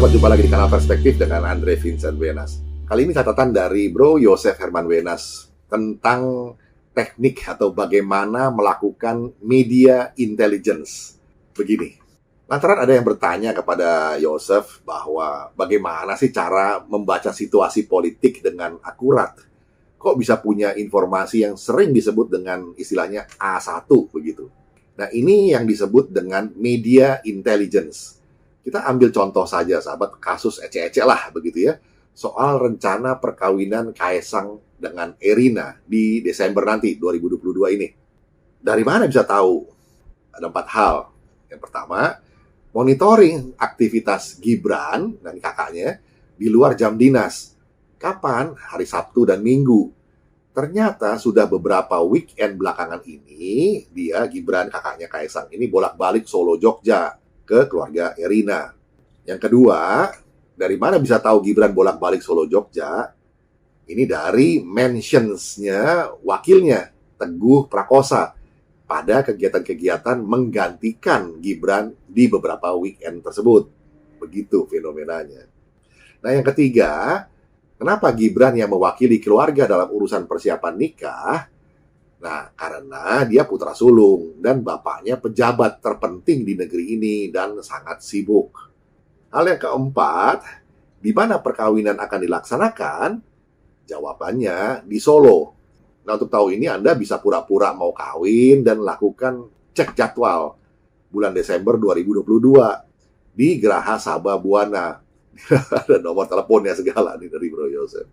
sahabat, jumpa lagi di kanal Perspektif dengan Andre Vincent Wenas. Kali ini catatan dari Bro Yosef Herman Wenas tentang teknik atau bagaimana melakukan media intelligence. Begini, lantaran ada yang bertanya kepada Yosef bahwa bagaimana sih cara membaca situasi politik dengan akurat? Kok bisa punya informasi yang sering disebut dengan istilahnya A1 begitu? Nah, ini yang disebut dengan media intelligence. Kita ambil contoh saja, sahabat, kasus ece-ece lah begitu ya, soal rencana perkawinan Kaesang dengan Erina di Desember nanti 2022 ini. Dari mana bisa tahu? Ada 4 hal. Yang pertama, monitoring aktivitas Gibran dan kakaknya di luar jam dinas. Kapan? Hari Sabtu dan Minggu. Ternyata sudah beberapa weekend belakangan ini, Gibran kakaknya Kaesang ini bolak-balik Solo Jogja ke keluarga Erina. Yang kedua, dari mana bisa tahu Gibran bolak-balik Solo Jogja? Ini dari mentions-nya wakilnya, Teguh Prakosa, pada kegiatan-kegiatan menggantikan Gibran di beberapa weekend tersebut. Begitu fenomenanya. Nah, yang ketiga, kenapa Gibran yang mewakili keluarga dalam urusan persiapan nikah? Nah, karena dia putra sulung dan bapaknya pejabat terpenting di negeri ini dan sangat sibuk. Hal yang keempat, di mana perkawinan akan dilaksanakan? Jawabannya di Solo. Nah, untuk tahu ini Anda bisa pura-pura mau kawin dan lakukan cek jadwal bulan Desember 2022 di Geraha Sabah Buana. Ada nomor teleponnya segala nih dari Bro Yosef.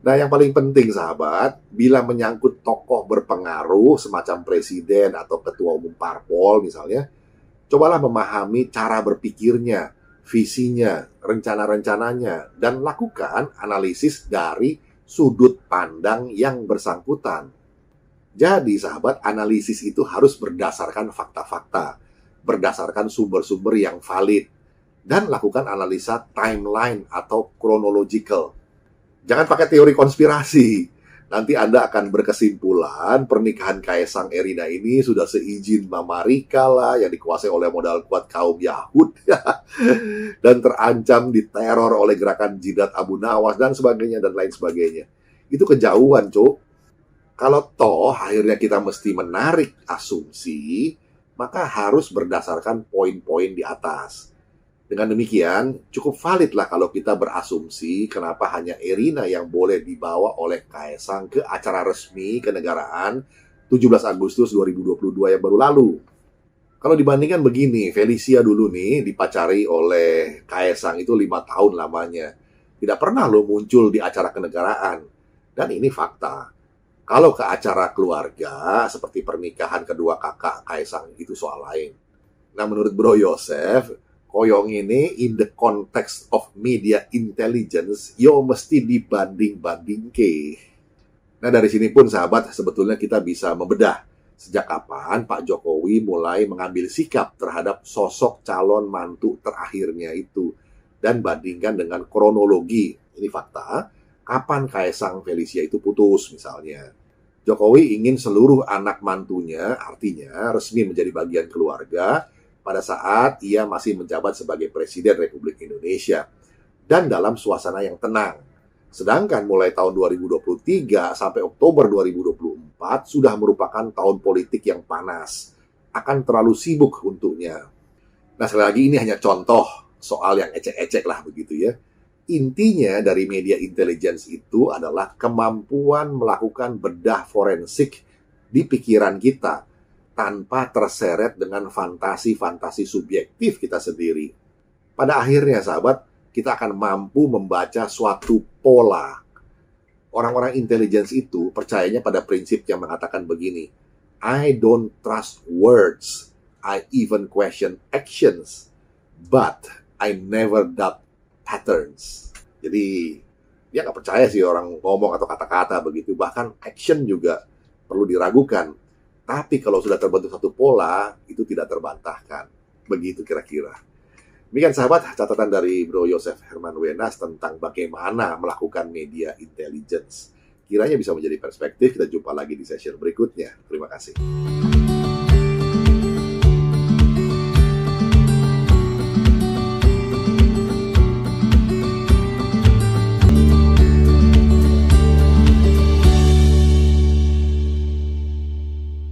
Nah, yang paling penting, sahabat, bila menyangkut tokoh berpengaruh semacam presiden atau ketua umum parpol misalnya, cobalah memahami cara berpikirnya, visinya, rencana-rencananya, dan lakukan analisis dari sudut pandang yang bersangkutan. Jadi, sahabat, analisis itu harus berdasarkan fakta-fakta, berdasarkan sumber-sumber yang valid, dan lakukan analisa timeline atau chronological. Jangan pakai teori konspirasi. Nanti Anda akan berkesimpulan pernikahan Kaesang Erina ini sudah seizin Mama Rika lah, yang dikuasai oleh modal kuat kaum Yahud dan terancam diteror oleh gerakan Jidat Abu Nawas dan sebagainya dan lain sebagainya. Itu kejauhan, Cuk. Kalau toh akhirnya kita mesti menarik asumsi, maka harus berdasarkan poin-poin di atas. Dengan demikian, cukup valid lah kalau kita berasumsi kenapa hanya Erina yang boleh dibawa oleh Kaesang ke acara resmi kenegaraan 17 Agustus 2022 yang baru lalu. Kalau dibandingkan begini, Felicia dulu nih dipacari oleh Kaesang itu 5 tahun lamanya. Tidak pernah lo muncul di acara kenegaraan. Dan ini fakta. Kalau ke acara keluarga, seperti pernikahan kedua kakak Kaesang, itu soal lain. Nah, menurut Bro Yosef, koyong ini in the context of media intelligence, yo mesti dibanding-banding ke. Nah, dari sini pun sahabat, sebetulnya kita bisa membedah sejak kapan Pak Jokowi mulai mengambil sikap terhadap sosok calon mantu terakhirnya itu, dan bandingkan dengan kronologi. Ini fakta, kapan Kaesang Felicia itu putus misalnya. Jokowi ingin seluruh anak mantunya, artinya resmi menjadi bagian keluarga, pada saat ia masih menjabat sebagai Presiden Republik Indonesia dan dalam suasana yang tenang. Sedangkan mulai tahun 2023 sampai Oktober 2024 sudah merupakan tahun politik yang panas. Akan terlalu sibuk untuknya. Nah, sekali lagi ini hanya contoh soal yang ecek-ecek lah begitu ya. Intinya dari media intelligence itu adalah kemampuan melakukan bedah forensik di pikiran kita tanpa terseret dengan fantasi-fantasi subjektif kita sendiri. Pada akhirnya, sahabat, kita akan mampu membaca suatu pola. Orang-orang intelligence itu percayanya pada prinsip yang mengatakan begini, I don't trust words, I even question actions, but I never doubt patterns. Jadi, dia nggak percaya sih orang ngomong atau kata-kata begitu, bahkan action juga perlu diragukan. Tapi kalau sudah terbentuk satu pola, itu tidak terbantahkan. Begitu kira-kira. Demikian sahabat, catatan dari Bro Yosef Herman Wenas tentang bagaimana melakukan media intelligence. Kiranya bisa menjadi perspektif. Kita jumpa lagi di session berikutnya. Terima kasih.